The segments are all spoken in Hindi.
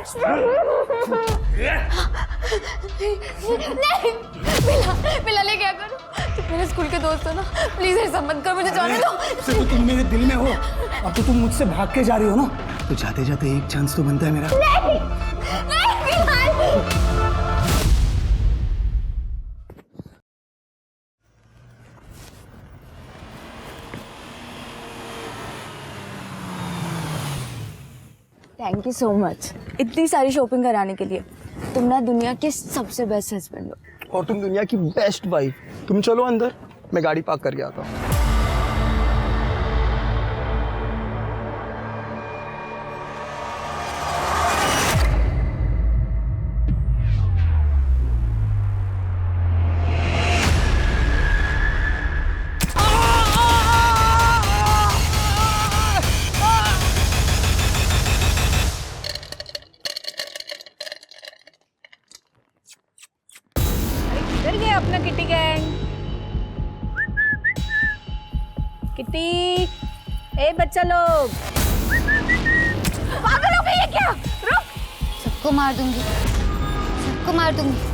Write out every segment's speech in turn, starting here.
नहीं, मिला ले क्या करूं? तुम मेरे स्कूल के दोस्त हो ना, प्लीज ऐसा मत कर, मुझे जाने दो। तो तुम मेरे दिल में हो, अब तो तुम मुझसे भाग के जा रही हो ना, तो जाते जाते एक चांस तो बनता है मेरा। नहीं, Bilal. Thank you so much इतनी सारी शॉपिंग कराने के लिए। तुम ना दुनिया के सबसे बेस्ट हस्बैंड हो। और तुम दुनिया की बेस्ट वाइफ। तुम चलो अंदर, मैं गाड़ी पार्क करके आता हूँ। किधर गया अपना किटी गैंग? किटी, ए बच्चा लोग, पागल हो गई है क्या? रुक! सबको मार दूंगी, सबको मार दूंगी।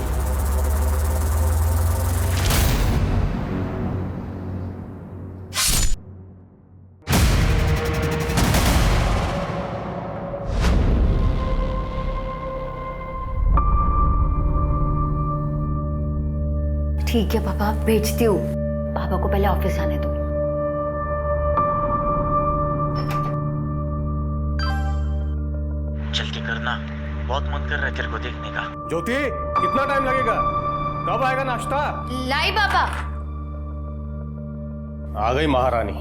ठीक है पापा, भेजती हूँ। पापा को पहले ऑफिस आने दो। जल्दी करना, बहुत मन कर रहा है तेरे को देखने का। ज्योति, कितना टाइम लगेगा? कब आएगा नाश्ता? लाई पापा। आ गई महारानी।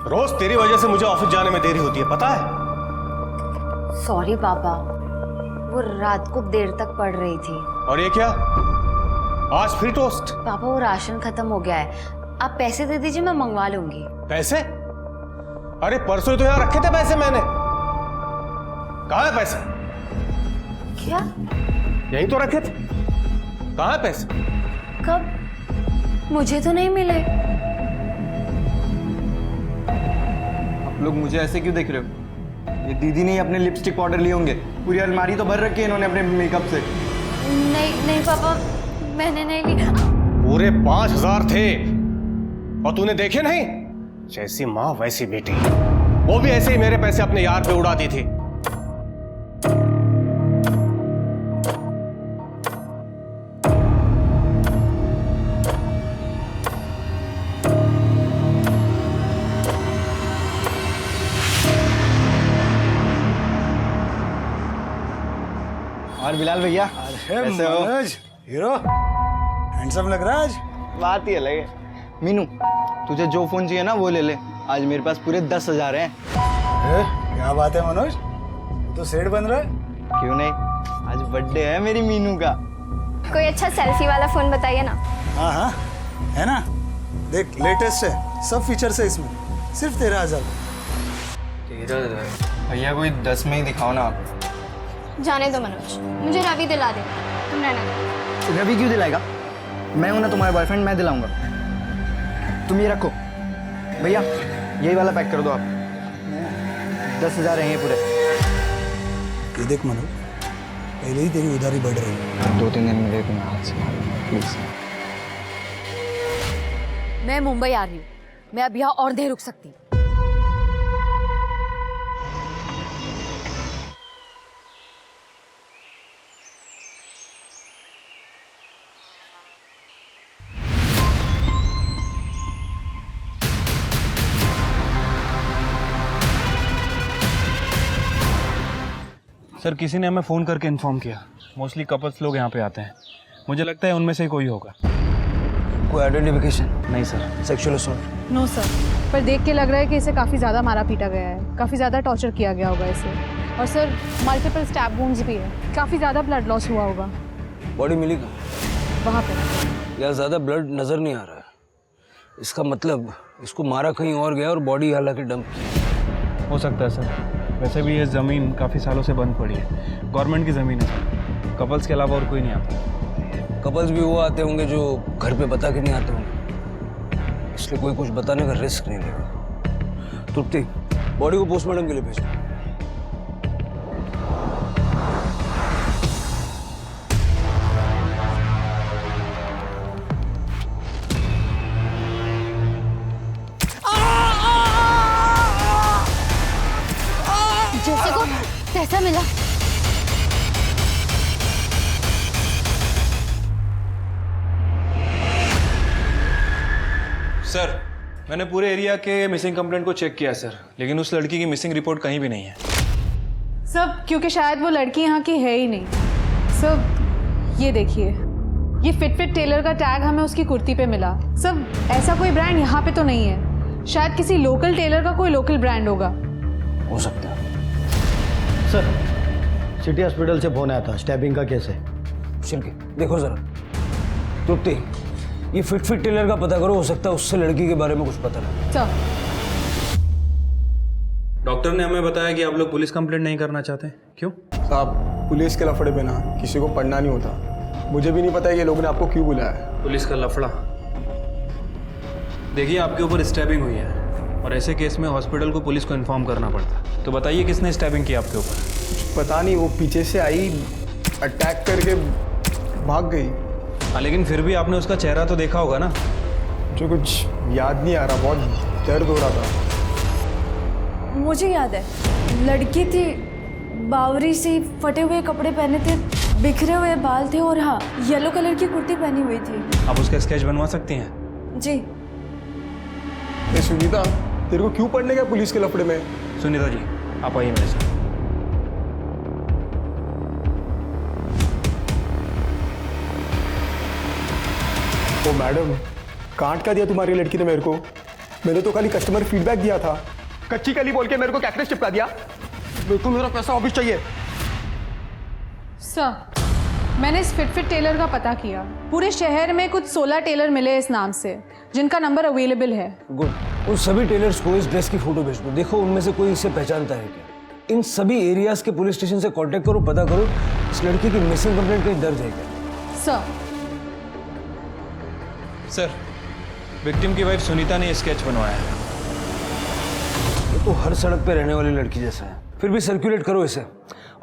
रोज तेरी वजह से मुझे ऑफिस जाने में देरी होती है, पता है? सॉरी पापा, वो रात को देर तक पढ़ रही थी। और ये क्या? आज फिर टोस्ट? पापा वो राशन खत्म हो गया है, आप पैसे दे दीजिए, मैं मंगवा लूंगी। पैसे? अरे परसों ही तो यहाँ रखे थे पैसे मैंने। कहाँ है पैसे? क्या? यहीं तो रखे थे। कहाँ है पैसे? कब? मुझे तो नहीं मिले। आप लोग मुझे ऐसे क्यों देख रहे हो? ये दीदी ने अपने लिपस्टिक पाउडर लिए होंगे। पूरी अलमारी तो भर रखी है इन्होंने अपने मेकअप से। नहीं नहीं पापा, मैंने नहीं ली। पूरे 5,000 थे और तूने देखे नहीं? जैसी माँ वैसी बेटी। वो भी ऐसे ही मेरे पैसे अपने यार पे उड़ाती थी। और बिलाल भैया, अरे कैसे हो? मनोज, हीरो हैंडसम लग रहा है आज। बात ही अलग है। मीनू, तुझे जो फोन चाहिए ना वो ले ले। आज मेरे पास पूरे 10,000 हैं। अरे क्या बात है मनोज, तू तो सेठ बन रहा है। क्यों नहीं, आज बर्थडे है मेरी मीनू का। कोई अच्छा सेल्फी वाला फोन बताइए ना। हाँ हाँ, है ना, देख लेटेस्ट है, सब फीचर्स है इसमें, सिर्फ 13,000। 13,000? भैया कोई 10 में ही दिखाओ ना आप। जाने दो मनोज, मुझे रवि दिला दे, तुम रहना दो। रवि क्यों दिलाएगा? मैं हूं ना तुम्हारा बॉयफ्रेंड, मैं दिलाऊंगा। तुम ये रखो भैया, यही वाला पैक कर दो आप। 10,000 हैं ये पूरे। ये देख मनोज, पहले ही तेरी उधारी बढ़ रही है। 2-3 दिन में दे दूंगा हाथ से, प्लीज। मैं मुंबई आ रही हूँ, मैं अब यहाँ और नहीं रुक सकती। सर किसी ने हमें फ़ोन करके इन्फॉर्म किया। मोस्टली कपल्स लोग यहाँ पे आते हैं, मुझे लगता है उनमें से ही कोई होगा। कोई आइडेंटिफिकेशन? नहीं sir. Sexual assault? No sir, पर देख के लग रहा है कि इसे काफ़ी ज़्यादा मारा पीटा गया है, काफ़ी ज़्यादा टॉर्चर किया गया होगा इसे। और सर मल्टीपल स्टैब वुंड्स भी है, काफ़ी ज़्यादा ब्लड लॉस हुआ होगा। बॉडी मिली कहाँ? वहाँ पे यार ज़्यादा ब्लड नज़र नहीं आ रहा है। इसका मतलब इसको मारा कहीं और गया और बॉडी हालांकि डंप की। हो सकता है सर। वैसे भी ये ज़मीन काफ़ी सालों से बंद पड़ी है, गवर्नमेंट की ज़मीन है सर। कपल्स के अलावा और कोई नहीं आता। कपल्स भी वो आते होंगे जो घर पे बता के नहीं आते होंगे, इसलिए कोई कुछ बताने का रिस्क नहीं लेगा। तृप्ति, बॉडी को पोस्टमार्टम के लिए भेजो। जैसे को कैसा मिला? सर, मैंने पूरे एरिया के मिसिंग कंप्लेंट को चेक किया सर, लेकिन उस लड़की की मिसिंग रिपोर्ट कहीं भी नहीं है। सब क्योंकि शायद वो लड़की यहाँ की है ही नहीं। सब ये देखिए, ये फिट टेलर का टैग हमें उसकी कुर्ती पे मिला। सब ऐसा कोई ब्रांड यहाँ पे तो नहीं है, शायद किसी लोकल टेलर का कोई लोकल ब्रांड होगा। हो सकता है। सर, सिटी हॉस्पिटल से फोन आया था, स्टैबिंग का केस है। शिल्पी देखो जरा, तृप्ति ये फिट टेलर का पता करो, हो सकता है उससे लड़की के बारे में कुछ पता लगे। चल। डॉक्टर ने हमें बताया कि आप लोग पुलिस कंप्लेंट नहीं करना चाहते, क्यों? साहब, पुलिस के लफड़े पे ना किसी को पढ़ना नहीं होता। मुझे भी नहीं पता ये लोगों ने आपको क्यों बुलाया है। पुलिस का लफड़ा? देखिए, आपके ऊपर स्टैबिंग हुई है और ऐसे केस में हॉस्पिटल को पुलिस को इन्फॉर्म करना पड़ता है। तो बताइए किसने स्टैबिंग की आपके ऊपर? पता नहीं, वो पीछे से आई, अटैक करके भाग गई। हाँ, लेकिन फिर भी आपने उसका चेहरा तो देखा होगा ना? मुझे कुछ याद नहीं आ रहा, बहुत दर्द हो रहा था। मुझे याद है, लड़की थी, बावरी सी, फटे हुए कपड़े पहने थे, बिखरे हुए बाल थे और हाँ, येलो कलर की कुर्ती पहनी हुई थी। आप उसका स्केच बनवा सकती हैं? जी। ये सुनीता, तेरे को क्यों पढ़ने गया पुलिस के लफड़े में? सुनीता जी, आप आइए मेरे साथ। ओ मैडम, कांट का दिया तुम्हारी लड़की ने मेरे को। मैंने तो खाली कस्टमर फीडबैक दिया था। कच्ची कली बोल के मेरे को कैक्रेस चिपका दिया। मेरे को मेरा पैसा वापस चाहिए। सर, मैंने इस फिट टेलर का पता किया। पूरे शहर में कुछ 16 टेलर मिले इस नाम से, जिनका नंबर अवेलेबल है। गुड। उन सभी टेलर्स को इस ड्रेस की फोटो भेज दो, देखो उनमें से कोई इसे पहचानता है क्या। इन सभी एरियाज के पुलिस स्टेशन से कांटेक्ट करो, पता करो इस लड़की की मिसिंग कंप्लेंट कहीं दर्ज है क्या। सर, विक्टिम की वाइफ सुनीता ने स्केच बनवाया है। ये तो हर सड़क पे रहने वाली लड़की जैसा है। फिर भी सर्कुलेट करो इसे,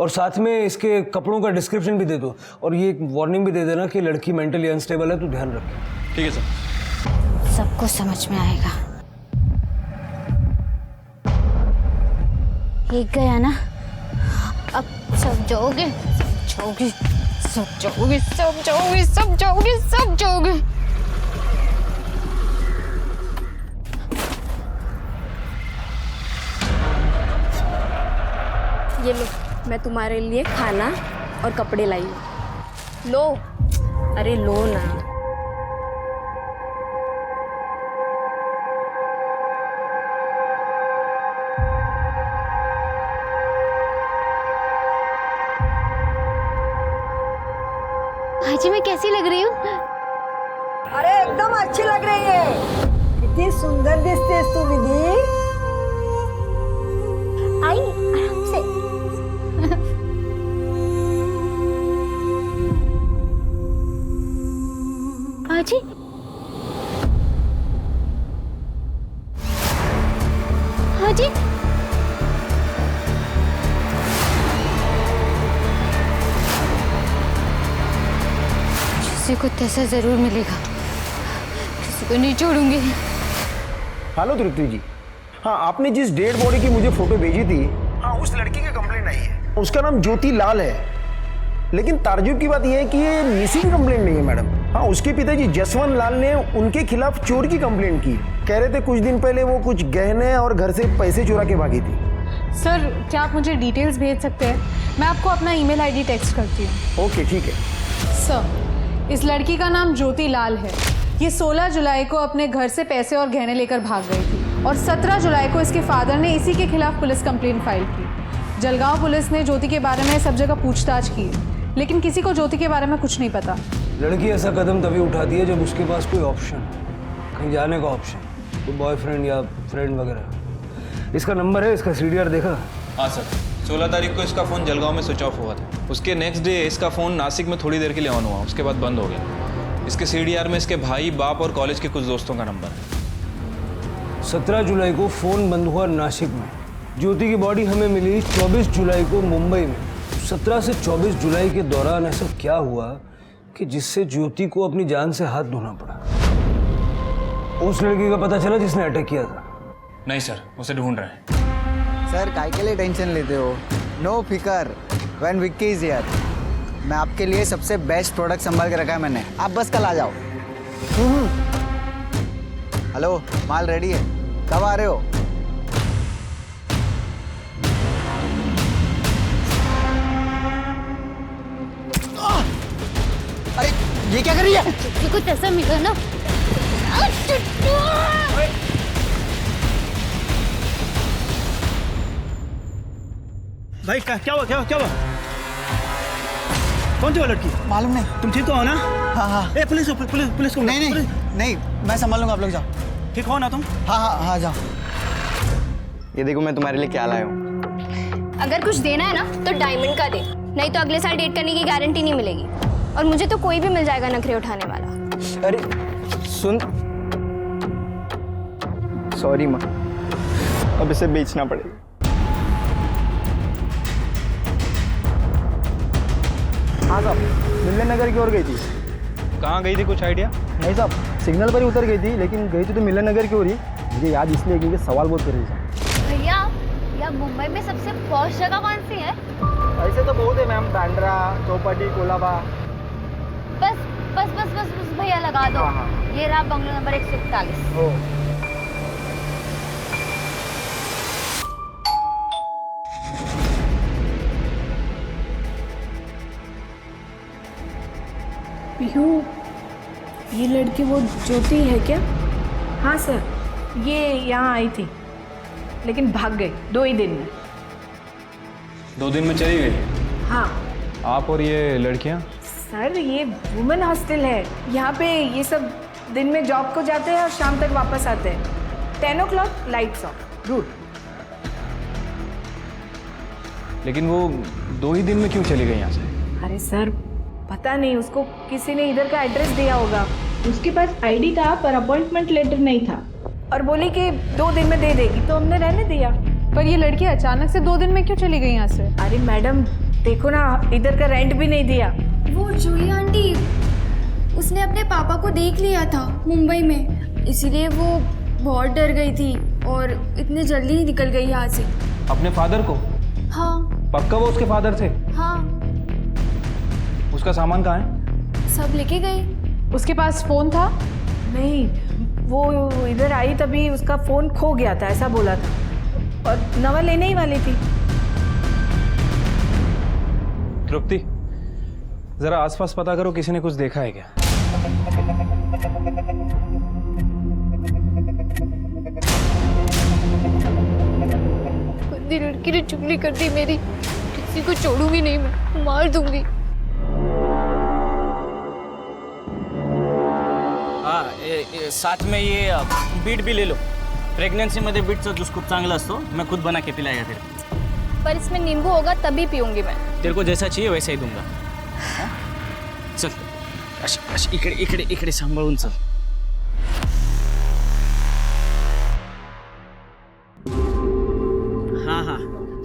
और साथ में इसके कपड़ों का डिस्क्रिप्शन भी दे दो, और ये एक वार्निंग भी दे देना कि लड़की मेंटली अनस्टेबल है, तो ध्यान रखें। ठीक है सर। सबको समझ में आएगा। एक गया ना, अब सब जाओगे, सब जाओगे, सब जाओगे, सब जाओगे, सब जाओगे, सब जाओगे। ये लो, मैं तुम्हारे लिए खाना और कपड़े लाई हूँ। लो। अरे लो ना। भाजी, मैं कैसी लग रही हूँ? अरे एकदम अच्छी लग रही है। कितनी सुंदर दिसतेस तू विधि। आई आराम से। भाजी, भाजी, किसी को तैसा जरूर मिलेगा, किसी को नहीं छोड़ूंगी। हेलो तृप्ति जी, हाँ आपने जिस डेड बॉडी की मुझे फोटो भेजी थी, हाँ उस लड़की की कंप्लेंट आई है। उसका नाम ज्योति लाल है, लेकिन ताज्जुब की बात यह है कि ये मिसिंग कंप्लेंट नहीं है मैडम। हाँ, उसके पिताजी जसवंत लाल ने उनके खिलाफ चोर की कंप्लेंट की। कह रहे थे कुछ दिन पहले वो कुछ गहने और घर से पैसे चुरा के भागी थी। सर, क्या आप मुझे डिटेल्स भेज सकते हैं? मैं आपको अपना ईमेल आईडी टेक्स्ट करती हूँ। ओके ठीक है। सर, इस लड़की का नाम ज्योति लाल है। ये 16 जुलाई को अपने घर से पैसे और गहने लेकर भाग गई थी और 17 जुलाई को इसके फादर ने इसी के खिलाफ पुलिस कंप्लेंट फाइल की। जलगांव पुलिस ने ज्योति के बारे में सब जगह पूछताछ की, लेकिन किसी को ज्योति के बारे में कुछ नहीं पता। लड़की ऐसा कदम तभी उठाती है जब उसके पास कोई ऑप्शन, कहीं जाने का ऑप्शन, कोई बॉयफ्रेंड या फ्रेंड वगैरह। इसका नंबर है, इसका सीडीआर देखा? हाँ सर, 16 तारीख को इसका फ़ोन जलगांव में स्विच ऑफ हुआ था। उसके नेक्स्ट डे इसका फ़ोन नासिक में थोड़ी देर के लिए ऑन हुआ, उसके बाद बंद हो गया। इसके सीडीआर में इसके भाई, बाप और कॉलेज के कुछ दोस्तों का नंबर है। 17 जुलाई को फ़ोन बंद हुआ नासिक में। ज्योति की बॉडी हमें मिली 24 जुलाई को मुंबई में। 17 से 24 जुलाई के दौरान ऐसा क्या हुआ कि जिससे ज्योति को अपनी जान से हाथ धोना पड़ा? उस लड़की का पता चला जिसने अटैक किया था? नहीं सर, उसे ढूंढ रहे हैं। सर काय के लिए टेंशन लेते हो? नो फिकर, व्हेन विक्की इज हियर। मैं आपके लिए सबसे बेस्ट प्रोडक्ट संभाल के रखा है मैंने, आप बस कल आ जाओ। हेलो, माल रेडी है, कब आ रहे हो? अरे ये क्या कर रही है? कुछ ऐसा मिला ना। भाई क्या हुआ कौन थी वो लड़की? मालूम नहीं। तुम ठीक तो हो ना? हाँ हाँ। ए पुलिस को नहीं, मैं संभाल लूंगा, आप लोग जाओ। ठीक हो ना तुम? हाँ जाओ। ये देखो मैं तुम्हारे लिए क्या लाया हूँ। अगर कुछ देना है ना तो डायमंड का दे, नहीं तो अगले साल डेट करने की गारंटी नहीं मिलेगी। और मुझे तो कोई भी मिल जाएगा नखरे उठाने वाला। अरे सुन, सॉरी माँ, अब इसे बेचना पड़ेगा। हाँ साहब, मिलन नगर की ओर गई थी। कहाँ गई थी, कुछ आइडिया? नहीं साहब, सिग्नल पर ही उतर गई थी, लेकिन गई थी तो मिलन नगर की ओर ही। मुझे याद इसलिए क्योंकि सवाल बहुत कर रही थी। भैया, या मुंबई में सबसे पॉश जगह कौन सी है? ऐसे तो बहुत है मैम, बांद्रा, चौपाटी, कोलाबा। बस भैया लगा दो। ये रहा बंगलो नंबर 141। पिहू, ये लड़की वो ज्योति है क्या? हाँ सर, ये यहाँ आई थी लेकिन भाग गई 2 ही दिन में। 2 दिन में चली गई? हाँ आप और ये लड़कियाँ? सर, ये वुमेन हॉस्टल है। यहाँ पे ये सब दिन में जॉब को जाते हैं और शाम तक वापस आते हैं। 10 o'clock लाइट्स ऑफ। गुड। लेकिन वो 2 ही दिन में क्यों चली गई यहाँ से? अरे सर, पता नहीं, उसको किसी ने इधर का एड्रेस दिया होगा। उसके पास आईडी था पर अपॉइंटमेंट लेटर नहीं था, और बोली कि 2 दिन में दे देगी, तो हमने रहने दिया। पर ये लड़की अचानक से 2 दिन में क्यों चली गई यहाँ से? अरे मैडम देखो ना, इधर का रेंट भी नहीं दिया। वो जूही आंटी, उसने अपने पापा को देख लिया था मुंबई में, इसीलिए वो बहुत डर गई थी और इतनी जल्दी ही निकल गई यहाँ से। अपने फादर को? हाँ। पक्का वो उसके फादर थे? हाँ। उसका सामान कहाँ है? सब लेके गए। उसके पास फोन था? नहीं, वो इधर आई तभी उसका फोन खो गया था, ऐसा बोला था, और नवा लेने ही वाली थी। तृप्ति, जरा आसपास पता करो, किसी ने कुछ देखा है क्या? गंदी लड़की ने चुगली कर दी मेरी, किसी को छोड़ूंगी नहीं, मैं मार दूंगी। साथ में ये बीट भी ले लो, प्रेग्नेंसीमध्ये बीटचा ज्यूस खूप चांगला असतो, मैं खुद बना के पिलाएगा तेरे। पर इसमें नींबू होगा तभी पीऊंगी मैं। तेरे को जैसा चाहिए वैसा ही दूंगा। चल, अशी इकडे सांभाळून चल। हाँ,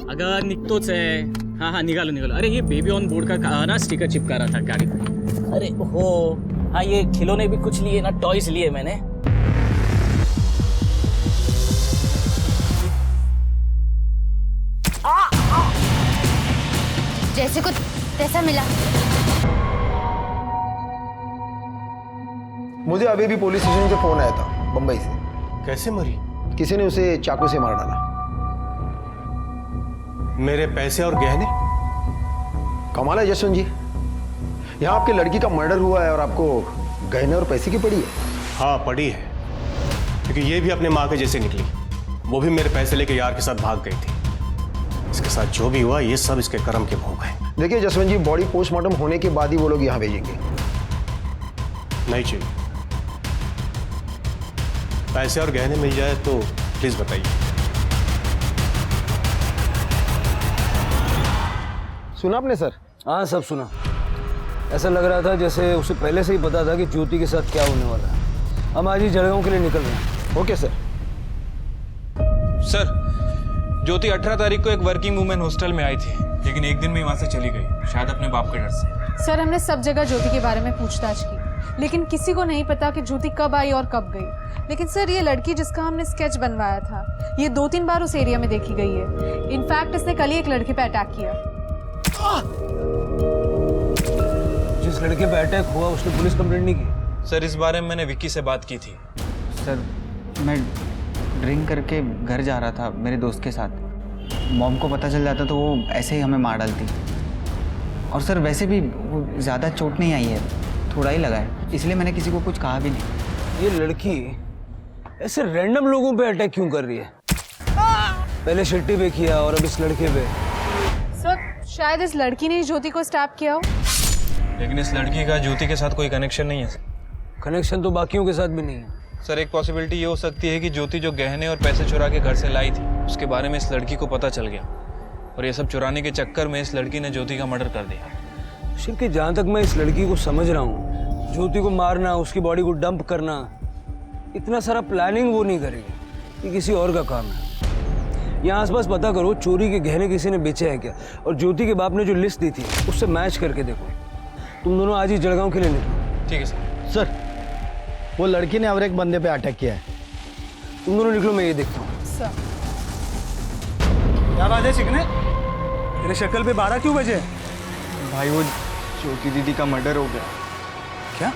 अगं निघतोच आहे। हाँ, निघालो। अरे ये बेबी ऑन बोर्ड का ना स्टिकर चिपका रहा था गाड़ी पे। अरे हो, हाँ, ये खिलौने भी कुछ लिए ना, टॉयज लिए मैंने। जैसे कुछ तैसा मिला। मुझे अभी भी पुलिस स्टेशन से फोन आया था बम्बई से। कैसे मरी? किसी ने उसे चाकू से मार डाला। मेरे पैसे और गहने? कमाल है जसवंत जी, यहाँ आपके लड़की का मर्डर हुआ है और आपको गहने और पैसे की पड़ी है। हाँ, पड़ी है, क्योंकि ये भी अपने माँ के जैसे निकली। वो भी मेरे पैसे लेके यार के साथ भाग गई थी। इसके साथ जो भी हुआ, ये सब इसके कर्म के भोग है। देखिए जसवंत जी, बॉडी पोस्टमार्टम होने के बाद ही वो लोग यहाँ भेजेंगे। नहीं चाहिए। पैसे और गहने मिल जाए तो प्लीज बताइए। सुना आपने सर? हाँ, सब सुना। ऐसा लग रहा था जैसे उसे पहले से ही पता था कि ज्योति के साथ क्या होने वाला है। हम आज ही जलगांव के लिए निकल रहे हैं। Okay sir. सर, ज्योति 18 तारीख को एक वर्किंग वुमेन हॉस्टल में आई थी, लेकिन एक दिन में वहां से चली गई, शायद अपने बाप के डर से। सर, हमने सब जगह ज्योति के बारे में पूछताछ की, लेकिन किसी को नहीं पता कि ज्योति कब आई और कब गई। लेकिन सर, ये लड़की जिसका हमने स्केच बनवाया था, ये 2-3 बार उस एरिया में देखी गई है। इनफैक्ट इसने कल ही एक लड़की पे अटैक किया। जिस लड़के पे अटैक हुआ उसने पुलिस कंप्लेंट नहीं की? सर, इस बारे में मैंने विक्की से बात की थी। सर, मैं ड्रिंक करके घर जा रहा था मेरे दोस्त के साथ। मॉम को पता चल जाता तो वो ऐसे ही हमें मार डालती। और सर, वैसे भी वो ज़्यादा चोट नहीं आई है, थोड़ा ही लगा है, इसलिए मैंने किसी को कुछ कहा भी नहीं। ये लड़की ऐसे रैंडम लोगों पे अटैक क्यों कर रही है? पहले शिट्टी पे किया और अब इस लड़के पे। सर, शायद इस लड़की ने ज्योति को स्टैप किया हो। लेकिन इस लड़की का ज्योति के साथ कोई कनेक्शन नहीं है। कनेक्शन तो बाकियों के साथ भी नहीं है। सर, एक पॉसिबिलिटी ये हो सकती है कि ज्योति जो गहने और पैसे चुरा के घर से लाई थी, उसके बारे में इस लड़की को पता चल गया और ये सब चुराने के चक्कर में इस लड़की ने ज्योति का मर्डर कर दिया। शिल्पी, जहाँ तक मैं इस लड़की को समझ रहा हूँ, ज्योति को मारना, उसकी बॉडी को डंप करना, इतना सारा प्लानिंग वो नहीं करेगी। ये किसी और का काम है। यहाँ आसपास पता करो चोरी के गहने किसी ने बेचे हैं क्या, और ज्योति के बाप ने जो लिस्ट दी थी उससे मैच करके देखो। तुम दोनों आज ही जलगांव के लिए निकलो। ठीक है सर। सर, वो लड़की ने और एक बंदे पे अटैक किया है। तुम दोनों निकलो, मैं ये देखता हूँ। क्या बात है चिकने, तेरे शक्ल पे 12 क्यों बजे? भाई, वो ज्योति दीदी का मर्डर हो गया। क्या?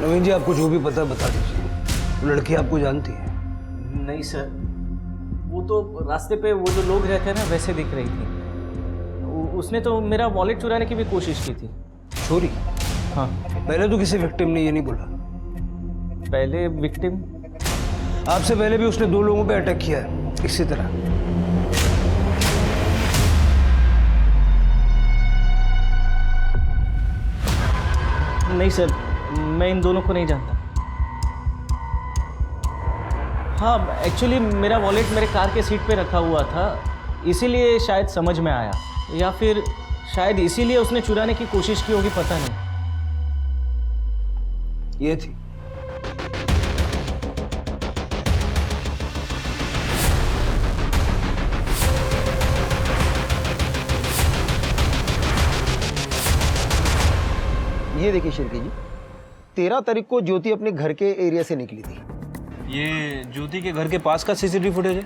नवीन जी, आपको जो भी पता बता दीजिए। वो लड़की आपको जानती है? नहीं सर, वो तो रास्ते पे वो जो लोग रहते हैं ना, वैसे दिख रही थी। उसने तो मेरा वॉलेट चुराने की भी कोशिश की थी। चोरी? हाँ। पहले तो किसी विक्टिम ने ये नहीं बोला। पहले विक्टिम? आपसे पहले भी उसने 2 लोगों पे अटैक किया है इसी तरह। नहीं सर, मैं इन दोनों को नहीं जानता। हाँ, एक्चुअली मेरा वॉलेट मेरे कार के सीट पे रखा हुआ था, इसीलिए शायद समझ में आया, या फिर शायद इसीलिए उसने चुराने की कोशिश की होगी, पता नहीं। ये थी। ये देखिए शिल्पी जी, 13 तारीख को ज्योति अपने घर के एरिया से निकली थी। ये ज्योति के घर के पास का सीसीटीवी फुटेज है?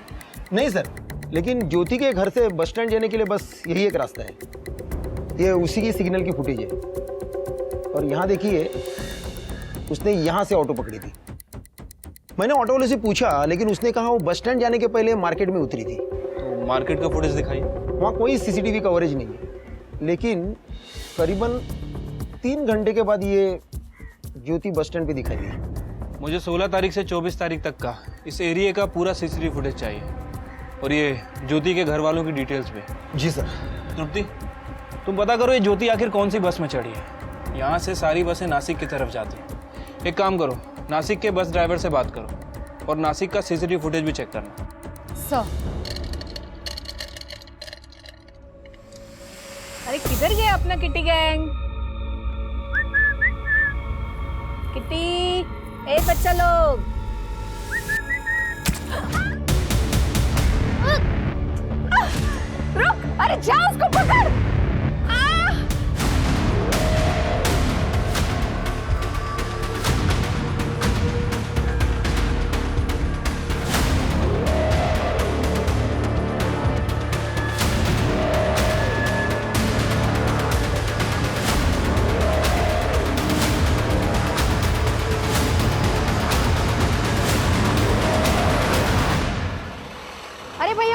नहीं सर, लेकिन ज्योति के घर से बस स्टैंड जाने के लिए बस यही एक रास्ता है। ये उसी की सिग्नल की फुटेज है। और यहाँ देखिए, उसने यहाँ से ऑटो पकड़ी थी। मैंने ऑटो वाले से पूछा, लेकिन उसने कहा वो बस स्टैंड जाने के पहले मार्केट में उतरी थी। तो मार्केट का फुटेज दिखाइए। वहाँ कोई सीसीटीवी कवरेज नहीं है, लेकिन करीबन 3 घंटे के बाद ये ज्योति बस स्टैंड पे दिखाई दी। मुझे 16 तारीख से 24 तारीख तक का इस एरिया का पूरा सीसीटीवी फुटेज चाहिए, और ये ज्योति के घर वालों की डिटेल्स भी। जी सर। तृप्ति, तुम पता करो ये ज्योति आखिर कौन सी बस में चढ़ी है। यहाँ से सारी बसें नासिक की तरफ जाती हैं। एक काम करो, नासिक के बस ड्राइवर से बात करो और नासिक का सीसीटीवी फुटेज भी चेक करना। सर, अरे किधर गया अपना किटी गैंग? किटी, ए बच्चा लोग, रुक! अरे जा, उसको पकड़!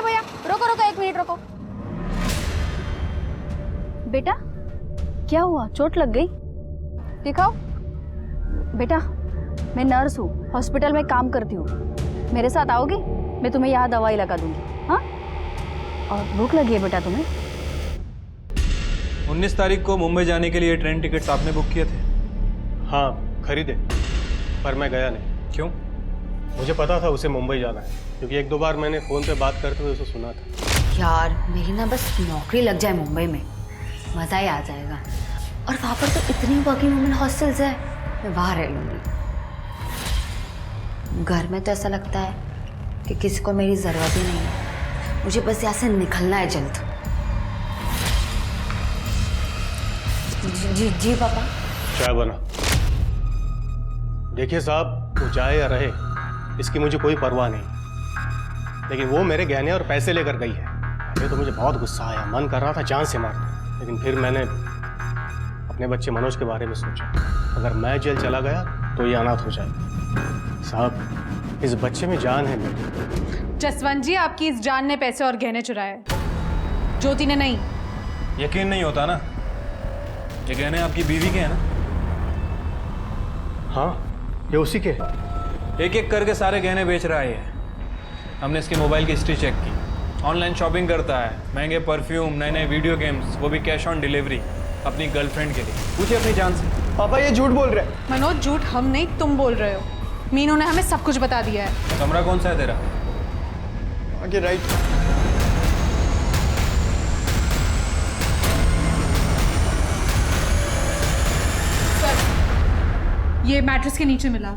भैया रोको रोको, 1 मिनट रोको। बेटा, क्या हुआ? चोट लग गई? दिखाओ। बेटा, मैं नर्स हूँ, हॉस्पिटल में काम करती हूँ। मेरे साथ आओगे? मैं तुम्हें यहाँ दवाई लगा दूंगी। हाँ? और भूख लगी है बेटा तुम्हें? 19 तारीख को मुंबई जाने के लिए ट्रेन टिकट्स आपने बुक किए थे? हाँ, खरीदे, पर मैं गया नहीं। क्यों? मुझे पता था उसे मुंबई जाना है, क्योंकि 1-2 बार मैंने फ़ोन पे बात करते हुए उसे सुना था। यार, मेरी ना बस नौकरी लग जाए मुंबई में, मज़ा ही आ जाएगा। और वहाँ पर तो इतनी वर्किंग वुमेन हॉस्टल्स है, मैं वहाँ रह लूँगी। घर में तो ऐसा लगता है कि किसी को मेरी ज़रूरत ही नहीं है। मुझे बस यहाँ से निकलना है जल्द। जी जी पापा। चाय बना। देखिए साहब, वो जाए या रहे इसकी मुझे कोई परवाह नहीं, लेकिन वो मेरे गहने और पैसे लेकर गई है। ये तो मुझे बहुत गुस्सा आया, मन कर रहा था जान से मार दूं, लेकिन फिर मैंने अपने बच्चे मनोज के बारे में सोचा। अगर मैं जेल चला गया तो ये अनाथ हो जाएगा। साहब, इस बच्चे में जान है मेरी। जसवंत जी, आपकी इस जान ने पैसे और गहने चुराए, ज्योति ने नहीं। यकीन नहीं होता ना, ये गहने आपकी बीवी के हैं ना? हाँ, ये उसी के। एक एक करके सारे गहने बेच रहा है ये। हमने इसके मोबाइल की हिस्ट्री चेक की, ऑनलाइन शॉपिंग करता है, महंगे परफ्यूम, नए नए वीडियो गेम्स, वो भी कैश ऑन डिलीवरी अपनी गर्लफ्रेंड के लिए। पूछिए अपनी जान से। पापा ये झूठ बोल रहे हैं। मनोज, झूठ हम नहीं, तुम बोल रहे हो। मीनू ने हमें सब कुछ बता दिया है। कमरा कौन सा है तेरा? आगे राइट। ये मैट्रेस के नीचे मिला,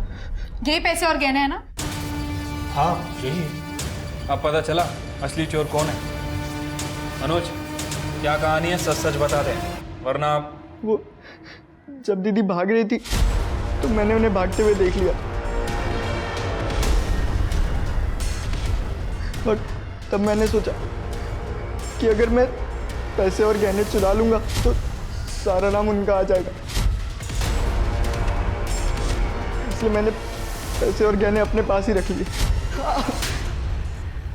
यही पैसे और गहने हैं ना? हाँ यही है। अब पता चला असली चोर कौन है। मनोज, क्या कहानी है, सच सच बता दे, वरना वो जब दीदी भाग रही थी तो मैंने उन्हें भागते हुए देख लिया, और तब मैंने सोचा कि अगर मैं पैसे और गहने चुरा लूंगा तो सारा नाम उनका आ जाएगा, इसलिए मैंने पैसे और गहने अपने पास ही रख लिए।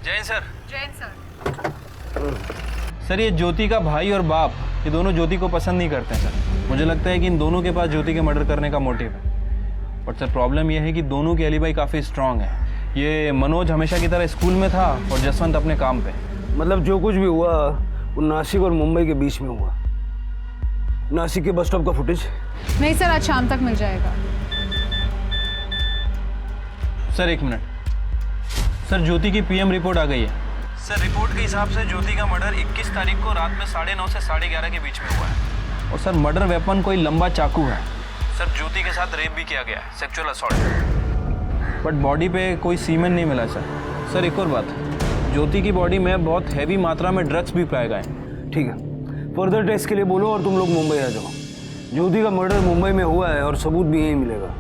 Jain sir. Jain sir. Sir, ये ज्योति का भाई और बाप, ये दोनों ज्योति को पसंद नहीं करते हैं सर। मुझे लगता है कि इन दोनों के पास ज्योति के मर्डर करने का मोटिव है। बट सर, प्रॉब्लम ये है कि दोनों की एलिबाई काफ़ी स्ट्रांग है। ये मनोज हमेशा की तरह स्कूल में था और जसवंत अपने काम पे। मतलब जो कुछ भी हुआ वो नासिक और मुंबई के बीच में हुआ। नासिक के बस स्टॉप का फुटेज नहीं सर, आज शाम तक मिल जाएगा। सर एक मिनट सर, ज्योति की पीएम रिपोर्ट आ गई है सर। रिपोर्ट के हिसाब से ज्योति का मर्डर 21 तारीख को रात में 9:30 से 11:30 के बीच में हुआ है। और सर, मर्डर वेपन कोई लंबा चाकू है सर। ज्योति के साथ रेप भी किया गया है, सेक्सुअल असॉल्ट। बट बॉडी पे कोई सीमेन नहीं मिला सर। सर एक और बात, ज्योति की बॉडी में बहुत हैवी मात्रा में ड्रग्स भी पाए गए। ठीक है, फर्दर टेस्ट के लिए बोलो और तुम लोग मुंबई आ जाओ। ज्योति का मर्डर मुंबई में हुआ है और सबूत भी यहीं मिलेगा।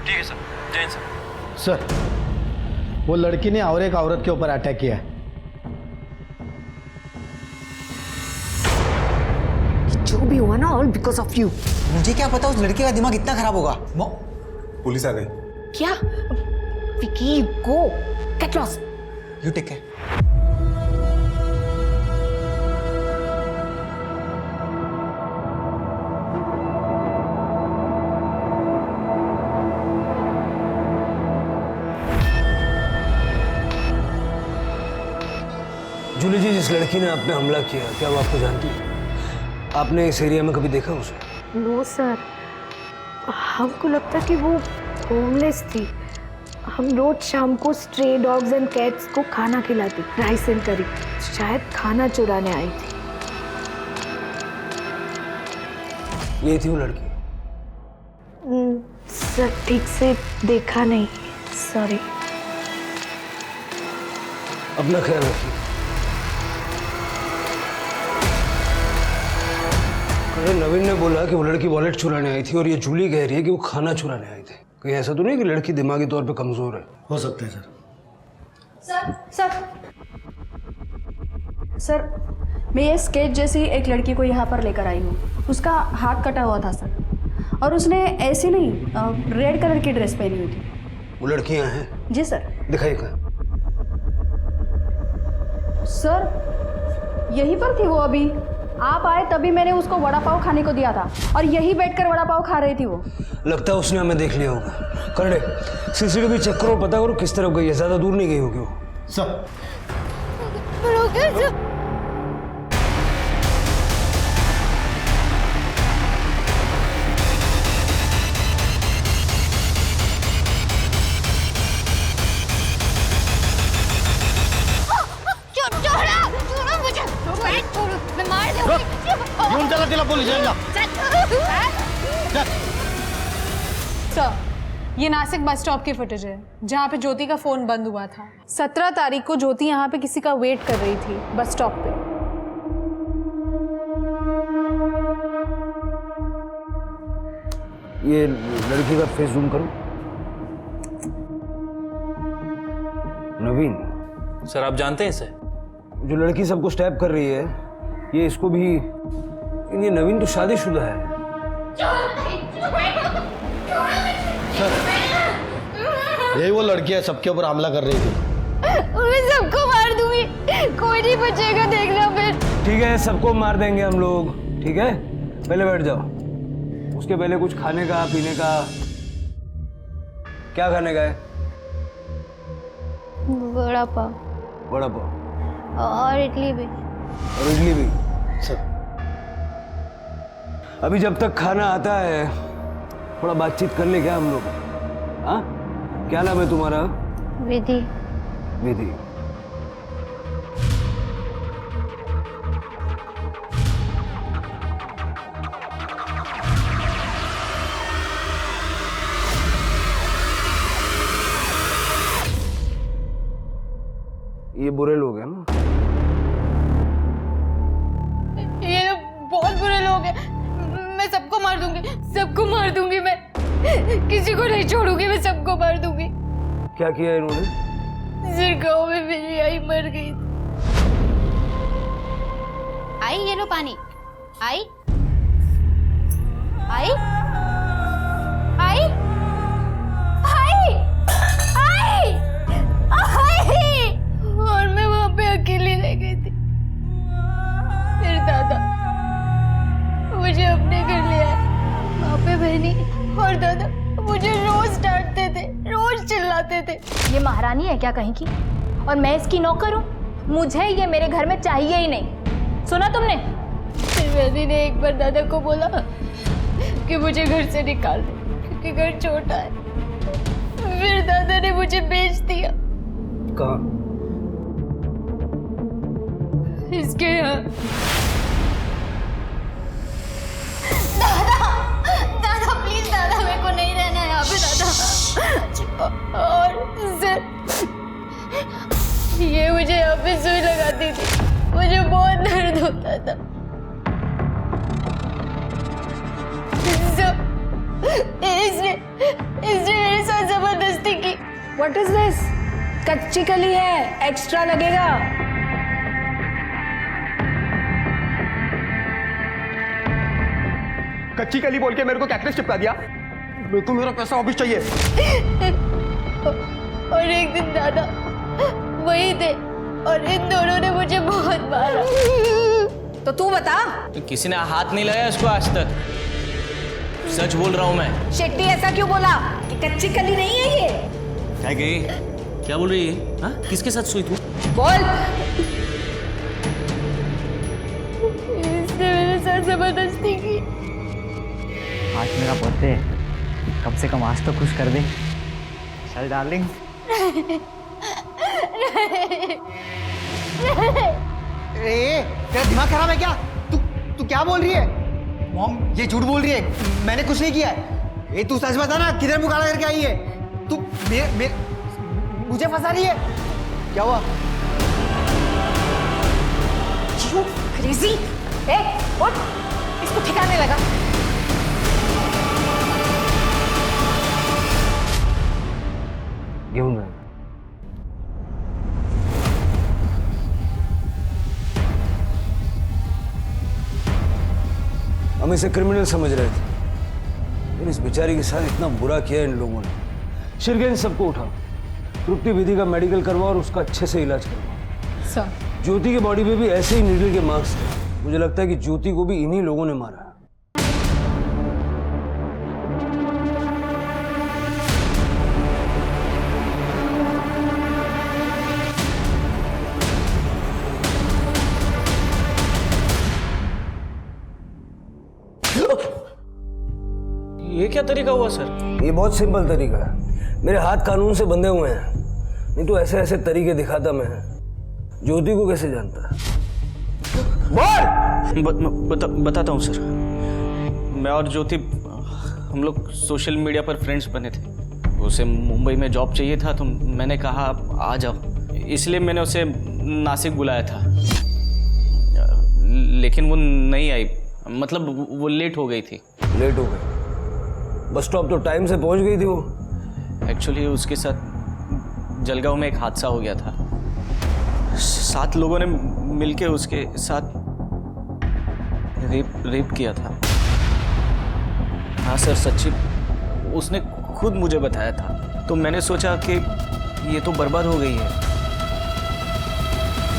ठीक है सर। जैन सर। सर, वो लड़की ने और एक औरत के ऊपर अटैक किया है। जो भी हुआ ना, ऑल बिकॉज ऑफ यू। मुझे क्या पता उस लड़के का दिमाग इतना खराब होगा। पुलिस आ गई। क्या? Vicky, go get lost. You take care. Julie ji, जिस लड़की ने आप पे हमला किया, क्या वो आपको जानती है? आपने इस एरिया में कभी देखा उसे? नो सर, हमको लगता कि वो होमलेस थी। हम रोज शाम को स्ट्रे डॉग्स एंड कैट्स को खाना खिलाती, राइस एंड करी। शायद खाना चुराने आई थी। यही थी वो लड़की? सर ठीक से देखा नहीं, सॉरी। अपना ख्याल रखिए। अरे नवीन ने बोला कि वो लड़की वॉलेट चुराने आई थी और ये जूली कह रही है कि वो खाना चुराने आई थी। कहीं ऐसा तो नहीं कि लड़की दिमागी तौर पे कमजोर है? हो सकता है सर। सर, मैं ये स्केच जैसी एक लड़की को यहाँ पर लेकर आई हूँ। उसका हाथ कटा हुआ था सर, और उसने ऐसी नहीं रेड कलर की ड्रेस पहनी हुई थी। वो लड़कियाँ हैं? जी सर। दिखाइए कहाँ? सर यहीं पर थी वो। अभी आप आए तभी मैंने उसको वड़ा पाव खाने को दिया था, और यहीं बैठकर वड़ा पाव खा रही थी वो। लगता है उसने हमें देख लिया होगा। करड़े, सीसीटीवी चेक करो, पता करो किस तरफ गई है। ज्यादा दूर नहीं गई होगी वो। सर घेऊन चला तिला पोलीस स्टेशनला। सर, ये नासिक बस स्टॉप की फुटेज है जहाँ पे ज्योति का फोन बंद हुआ था। 17 तारीख को ज्योति यहाँ पे किसी का वेट कर रही थी बस स्टॉप पे। ये लड़की का फेस जूम करो। नवीन सर आप जानते हैं इसे? जो लड़की सबको स्टैप कर रही है, ये इसको भी, ये नवीन तो शादीशुदा है। यही वो लड़की है सबके ऊपर हमला कर रही थी। मैं सबको मार दूंगी, कोई नहीं बचेगा, देखना फिर। ठीक है, सबको मार देंगे हम लोग, ठीक है? पहले बैठ जाओ। उसके पहले कुछ खाने का, पीने का, क्या खाने का है? बड़ा पाव। बड़ा पाव और इडली भी। और इडली भी। सब अभी जब तक खाना आता है थोड़ा बातचीत कर ले क्या हम लोग? हाँ, क्या नाम है तुम्हारा? विधि। विधि। ये बुरे लोग हैं ना? ये बहुत बुरे लोग हैं। मैं सबको मार दूंगी, सबको मार दूंगी। मैं किसी को नहीं छोड़ूंगी, मैं सबको मार दूंगी। क्या किया इन्होंने? सिर गाँव में मेरी आई मर गई। आई ये लो पानी। आई आई आई आई आई आई। और मैं वहां पे अकेली रह गई थी। फिर दादा मुझे अपने घर ले आए। वहां पे बहनी और दादा मुझे रोज डांटते थे, रोज चिल्लाते थे। ये महारानी है क्या कहीं की? और मैं इसकी नौकर हूँ? मुझे ये मेरे घर में चाहिए ही नहीं। सुना तुमने? फिर बहनी ने एक बार दादा को बोला कि मुझे घर से निकाल दे क्योंकि घर छोटा है। फिर दादा ने मुझे बेच दिया। कहाँ? इसके यहाँ। दादा दादा प्लीज दादा, मेरे को नहीं रहना है यहाँ पे दादा। और सर ये मुझे यहाँ पे सुई लगाती थी, मुझे बहुत दर्द होता था। इसने मेरे साथ जबरदस्ती की। What is this? कच्ची कली है, एक्स्ट्रा लगेगा। कच्ची कली बोल के मेरे को कैक्टस चिपका दिया। मेरे को मेरा पैसा वापस चाहिए। और एक दिन दादा वही थे और इन दोनों ने मुझे बहुत मारा। तो तू बता। तो किसी ने हाथ नहीं लगाया इसको आज तक? सच बोल रहा हूँ मैं। शेट्टी ऐसा क्यों बोला कि कच्ची कली नहीं है ये? क्या गई? क्या बोल रही है? हाँ, किसके साथ सोई तू? बोल। इसने मेरे साथ जबरदस्ती की। आज मेरा बर्थडे है, कम से कम आज तो खुश कर दे। चल डार्लिंग। तेरा दिमाग खराब है क्या? तू क्या बोल रही है? मॉम ये झूठ बोल रही है, मैंने कुछ नहीं किया है। ये तू सच बता ना, किधर मुंह काला करके आई है? तू मुझे फंसा रही है? क्या हुआ? क्रेजी! ए, उठ! इसको ठिकाने लगा। घेऊन जा। हम इसे क्रिमिनल समझ रहे थे, लेकिन इस बेचारी के साथ इतना बुरा किया इन लोगों ने। शिरगेन सबको उठा, तृप्ति विधि का मेडिकल करवा और उसका अच्छे से इलाज करवा। सर, ज्योति के बॉडी पे भी ऐसे ही नीडल के मार्क्स थे। मुझे लगता है कि ज्योति को भी इन्हीं लोगों ने मारा। ये क्या तरीका हुआ सर? ये बहुत सिंपल तरीका है। मेरे हाथ कानून से बंधे हुए हैं, नहीं तो ऐसे ऐसे तरीके दिखाता मैं। ज्योति को कैसे जानता है? बताता हूँ सर। मैं और ज्योति हम लोग सोशल मीडिया पर फ्रेंड्स बने थे। उसे मुंबई में जॉब चाहिए था तो मैंने कहा आ जाओ, इसलिए मैंने उसे नासिक बुलाया था। लेकिन वो नहीं आई, मतलब वो लेट हो गई थी। लेट हो गई? बस स्टॉप तो टाइम से पहुंच गई थी वो। एक्चुअली उसके साथ जलगांव में एक हादसा हो गया था। 7 लोगों ने मिलके उसके साथ रेप किया था। हाँ सर, सच्ची, उसने खुद मुझे बताया था। तो मैंने सोचा कि ये तो बर्बाद हो गई है,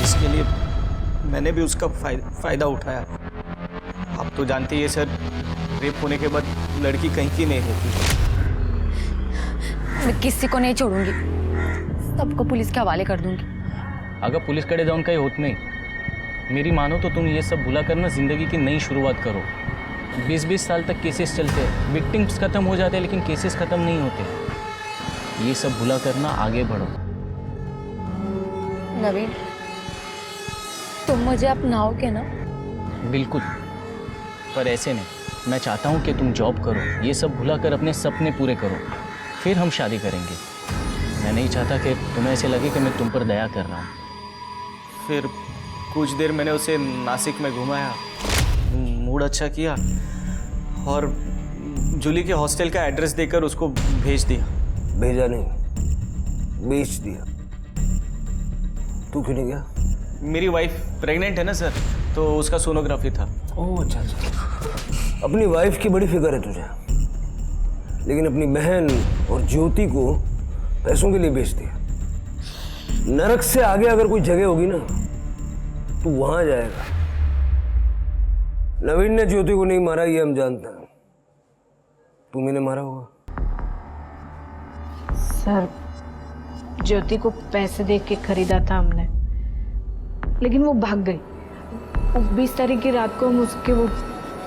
इसके लिए मैंने भी उसका फायदा उठाया। आप तो जानते ही है सर, रेप होने के बाद लड़की कहीं की नहीं रहती। मैं किसी को नहीं छोड़ूंगी, सबको पुलिस के हवाले कर दूंगी। अगर पुलिस कड़े जाऊन काही होत नहीं, मेरी मानो तो तुम ये सब भुला करना जिंदगी की नई शुरुआत करो। 20-20 साल तक केसेस चलते हैं, विक्टिम्स खत्म हो जाते हैं लेकिन केसेस खत्म नहीं होते। ये सब भुला करना, आगे बढ़ो। नवीन, तुम मुझे अपनाओगे ना? बिल्कुल, पर ऐसे नहीं। मैं चाहता हूँ कि तुम जॉब करो, ये सब भुला कर अपने सपने पूरे करो, फिर हम शादी करेंगे। मैं नहीं चाहता कि तुम्हें ऐसे लगे कि मैं तुम पर दया कर रहा हूँ। फिर कुछ देर मैंने उसे नासिक में घुमाया, मूड अच्छा किया और जूली के हॉस्टल का एड्रेस देकर उसको भेज दिया। भेजा नहीं, बेच दिया। तू क्यों नहीं गया? मेरी वाइफ प्रेग्नेंट है ना सर, तो उसका सोनोग्राफी था। ओह अच्छा अच्छा। अपनी वाइफ की बड़ी फिक्र है तुझे, लेकिन अपनी बहन और ज्योति को पैसों के लिए बेच दिया। नरक से आगे अगर कोई जगह होगी ना तो वहां जाएगा। नवीन ने ज्योति को नहीं मारा, ये हम जानते हैं। तुम इन्हें मारा होगा। सर, ज्योति को पैसे दे के खरीदा था हमने, लेकिन वो भाग गई। 20 तारीख की रात को हम उसके वो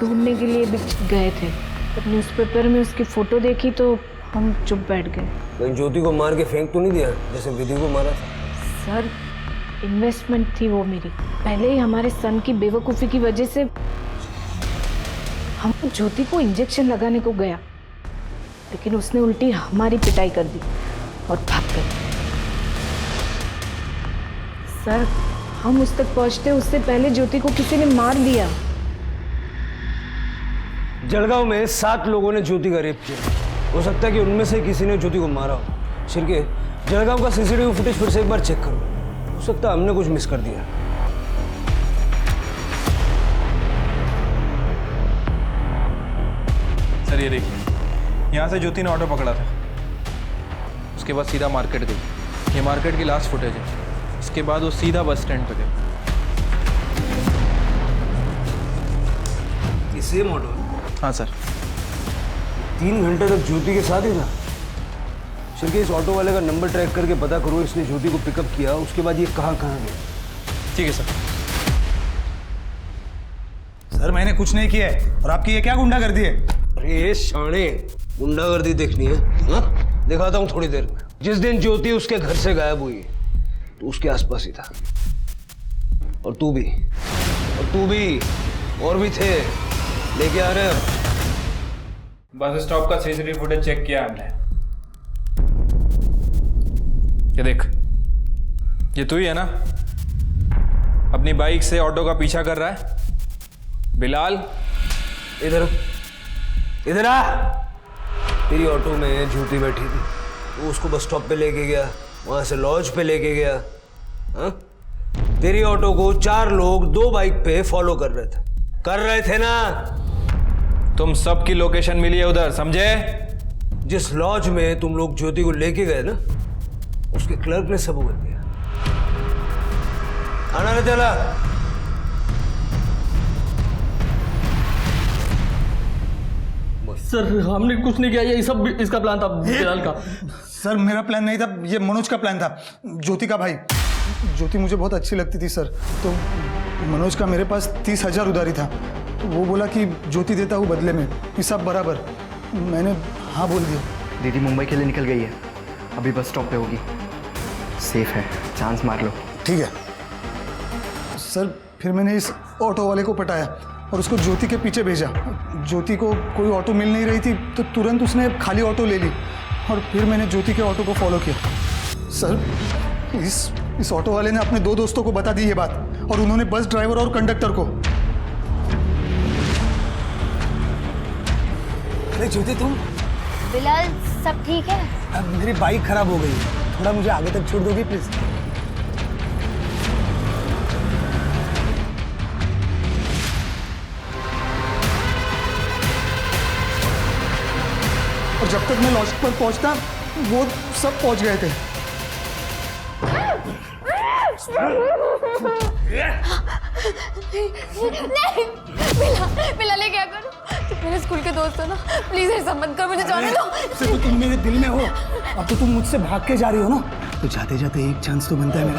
ढूंढने के लिए भी गए थे। जब न्यूज़पेपर में उसकी फोटो देखी तो हम चुप बैठ गए। कहीं ज्योति को मार के फेंक तो नहीं दिया जैसे विधि को मारा था? सर, इन्वेस्टमेंट थी वो मेरी। पहले ही हमारे सन की बेवकूफ़ी की वजह से हम ज्योति को इंजेक्शन लगाने को गया, लेकिन उसने उल्टी हमारी पिटाई कर दी और भाग गई। सर, हम उस तक पहुंचते उससे पहले ज्योति को किसी ने मार दिया। जलगांव में 7 लोगों ने ज्योति का रेप किया। हो सकता है कि उनमें से किसी ने ज्योति को मारा हो। शिरके, जलगांव का सीसीटीवी फुटेज फिर से एक बार चेक करो। हो सकता है हमने कुछ मिस कर दिया। सर ये देखिए, यहाँ से ज्योति ने ऑटो पकड़ा था, उसके बाद सीधा मार्केट गई। ये मार्केट की लास्ट फुटेज है। इसके बाद वो सीधा बस स्टैंड पे गई। ये सेम ऑटो? हाँ सर। 3 घंटे तक ज्योति के साथ ही था। शिरके, इस ऑटो वाले का नंबर ट्रैक करके पता करो इसने ज्योति को पिकअप किया, उसके बाद ये कहाँ गया। ठीक है सर। सर, मैंने कुछ नहीं किया है और आपकी ये क्या गुंडागर्दी है? अरे शाणे, गुंडागर्दी देखनी है? हाँ, दिखाता हूँ थोड़ी देर में। जिस दिन ज्योति उसके घर से गायब हुई तो उसके आसपास ही था। और तू भी, और भी थे। लेके आ रहे हैं। बस स्टॉप का सीसीटीवी फुटेज चेक किया हमने। ये देख, ये तू ही है ना अपनी बाइक से ऑटो का पीछा कर रहा है? बिलाल, इधर आ। तेरी ऑटो में ज्योति बैठी थी, वो उसको बस स्टॉप पे लेके गया, वहां से लॉज पे लेके गया। हाँ? तेरी ऑटो को 4 लोग 2 बाइक पे फॉलो कर रहे थे ना? तुम सबकी लोकेशन मिली है उधर, समझे? जिस लॉज में तुम लोग ज्योति को लेके गए ना, उसके क्लर्क ने सबूत दिया। आना रे चला। सर, हमने कुछ नहीं किया, ये सब इसका प्लान था, बिलाल का। सर, मेरा प्लान नहीं था, ये मनोज का प्लान था, ज्योति का भाई। ज्योति मुझे बहुत अच्छी लगती थी सर, तो मनोज का मेरे पास 30,000 उधारी था, तो वो बोला कि ज्योति देता हूँ बदले में, हिसाब बराबर। मैंने हाँ बोल दिया। दीदी मुंबई के लिए निकल गई है, अभी बस स्टॉप पे होगी। सेफ है, चांस मार लो। ठीक है सर। फिर मैंने इस ऑटो वाले को पटाया और उसको ज्योति के पीछे भेजा। ज्योति को कोई ऑटो मिल नहीं रही थी, तो तुरंत उसने खाली ऑटो ले ली और फिर मैंने ज्योति के ऑटो को फॉलो किया। सर, इस ऑटो वाले ने अपने 2 दोस्तों को बता दी ये बात, और उन्होंने बस ड्राइवर और कंडक्टर को। अरे ज्योति, बिलाल सब ठीक है? अब मेरी बाइक खराब हो गई है, थोड़ा मुझे आगे तक छोड़ दोगे प्लीज? और जब तक मैं लॉज पर पहुंचता वो सब पहुंच गए थे। नहीं बिलाल ये क्या करूं? तुम मेरे स्कूल के दोस्त हो ना, प्लीज ऐसा मत कर, मुझे जाने दो। तो तुम मेरे दिल में हो, अब तो तुम मुझसे भाग के जा रही हो ना, तो जाते जाते एक चांस तो बनता है मेरा।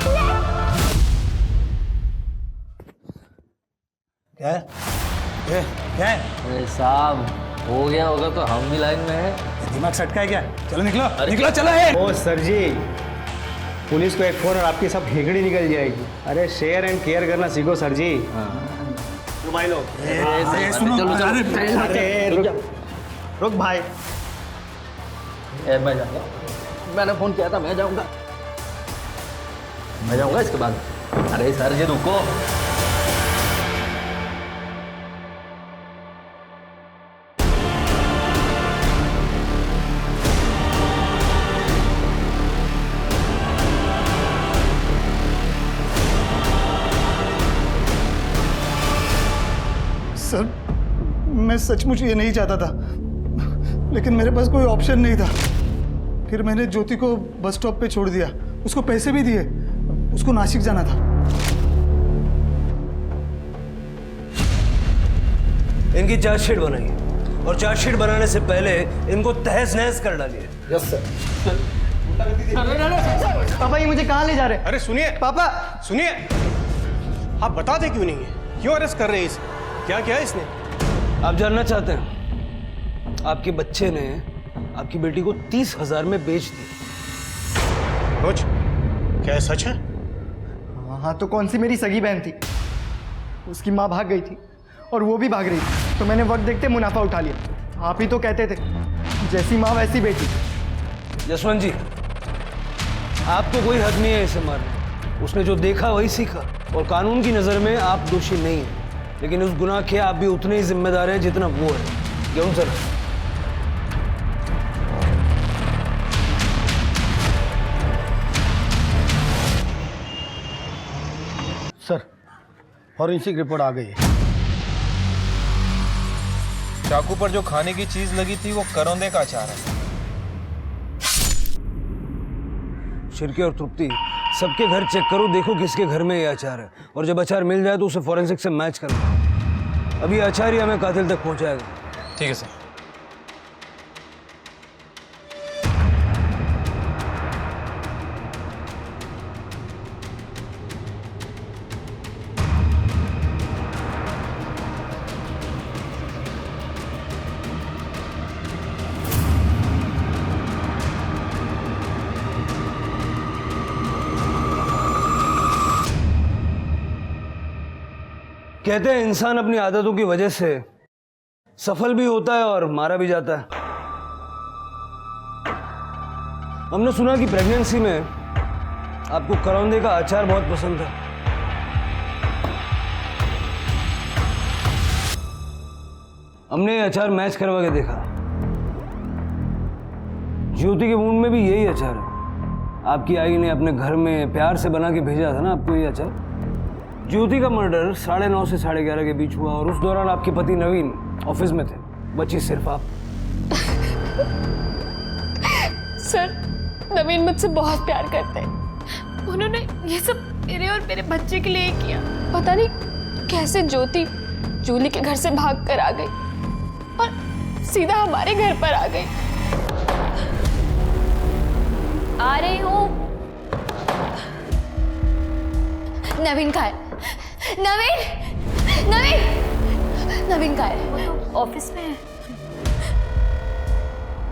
क्या है? क्या है? अरे साहब हो गया होगा तो हम भी लाइन में हैं। दिमाग सटका है क्या? चलो निकलो निकलो, चलो है। ओ सर जी, पुलिस को एक फोन और आपकी सब हेगड़ी निकल जाएगी। अरे शेयर एंड केयर करना सीखो सर जी। तो भाई लोग रुक भाई। मैं जाऊंगा, मैंने फोन किया था, मैं जाऊंगा इसके बाद। अरे सर जी रुको। सर मैं सचमुच ये नहीं चाहता था, लेकिन मेरे पास कोई ऑप्शन नहीं था। फिर मैंने ज्योति को बस स्टॉप पे छोड़ दिया, उसको पैसे भी दिए, उसको नासिक जाना था। इनकी चार्जशीट बनाइए और चार्जशीट बनाने से पहले इनको तहस नहस कर डालिए। Yes sir. पापा ये मुझे कहाँ ले जा रहे हैं? अरे सुनिए पापा, सुनिए, आप बताते क्यों नहीं है? क्यों अरेस्ट कर रहे हैं इसे? क्या किया इसने? आप जानना चाहते हैं? आपके बच्चे ने आपकी बेटी को 30,000 में बेच दी। रोज क्या सच है? हाँ तो कौन सी मेरी सगी बहन थी, उसकी माँ भाग गई थी और वो भी भाग रही थी, तो मैंने वक्त देखते मुनाफा उठा लिया। आप ही तो कहते थे जैसी माँ वैसी बेटी। जसवंत जी, आपको कोई हक नहीं है इसे मारने। उसने जो देखा वही सीखा, और कानून की नजर में आप दोषी नहीं हैं, लेकिन उस गुनाह के आप भी उतने ही जिम्मेदार हैं जितना वो है। क्यों सर? सर फॉरेंसिक रिपोर्ट आ गई है। चाकू पर जो खाने की चीज लगी थी वो करौंदे का अचार है। शिरके और तृप्ति, सबके घर चेक करो, देखो किसके घर में ये अचार है, और जब अचार मिल जाए तो उसे फॉरेंसिक से मैच करना। अभी अचार ही हमें कातिल तक पहुंचाएगा। ठीक है सर। कहते हैं इंसान अपनी आदतों की वजह से सफल भी होता है और मारा भी जाता है। हमने सुना कि प्रेगनेंसी में आपको करौंदे का अचार बहुत पसंद था। हमने ये अचार मैच करवा के देखा। ज्योति के मुंह में भी यही अचार है। आपकी आई ने अपने घर में प्यार से बना के भेजा था ना आपको ये अचार। ज्योति का मर्डर 9:30 से 11:30 के बीच हुआ, और उस दौरान आपके पति नवीन ऑफिस में थे, बची सिर्फ आप। सर नवीन मुझसे बहुत प्यार करते हैं। उन्होंने ये सब मेरे और मेरे बच्चे के लिए किया। पता नहीं कैसे ज्योति जूली के घर से भाग कर आ गई और सीधा हमारे घर पर आ गई। आ रही हूँ। नवीन कहाँ है? नवीन नवीन नवीन कहाँ है? ऑफिस में है।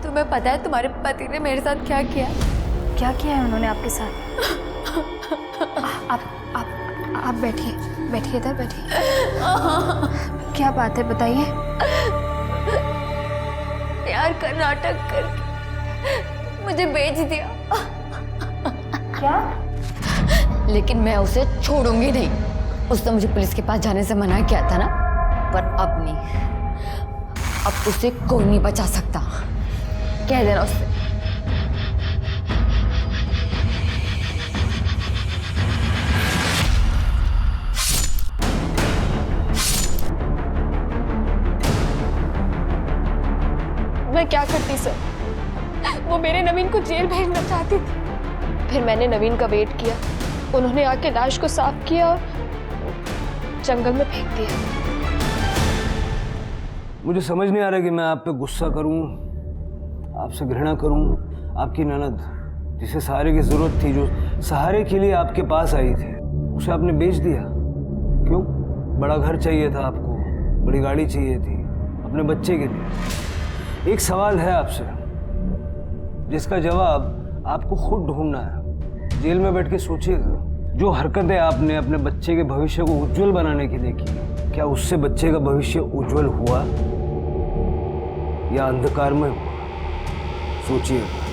तुम्हें पता है तुम्हारे पति ने मेरे साथ क्या किया? क्या किया है उन्होंने आपके साथ? आप बैठिए, बैठिए इधर बैठिए। क्या बात है बताइए। प्यार का नाटक करके मुझे बेच दिया। क्या? लेकिन मैं उसे छोड़ूंगी नहीं। उसने मुझे पुलिस के पास जाने से मना किया था ना, पर अब नहीं। अब उसे कोई नहीं बचा सकता। कह देना उससे। मैं क्या करती सर, वो मेरे नवीन को जेल भेजना चाहती थी। फिर मैंने नवीन का वेट किया, उन्होंने आके लाश को साफ किया और जंगल में फेंक दिया। मुझे समझ नहीं आ रहा कि मैं आप पे गुस्सा करूं, आपसे घृणा करूं। आपकी ननद जिसे सहारे की जरूरत थी, जो सहारे के लिए आपके पास आई थी, उसे आपने बेच दिया। क्यों? बड़ा घर चाहिए था आपको, बड़ी गाड़ी चाहिए थी अपने बच्चे के लिए। एक सवाल है आपसे जिसका जवाब आपको खुद ढूंढना है। जेल में बैठ के सोचिएगा, जो हरकतें आपने अपने बच्चे के भविष्य को उज्जवल बनाने के लिए की, क्या उससे बच्चे का भविष्य उज्जवल हुआ या अंधकार में हुआ? सोचिएगा।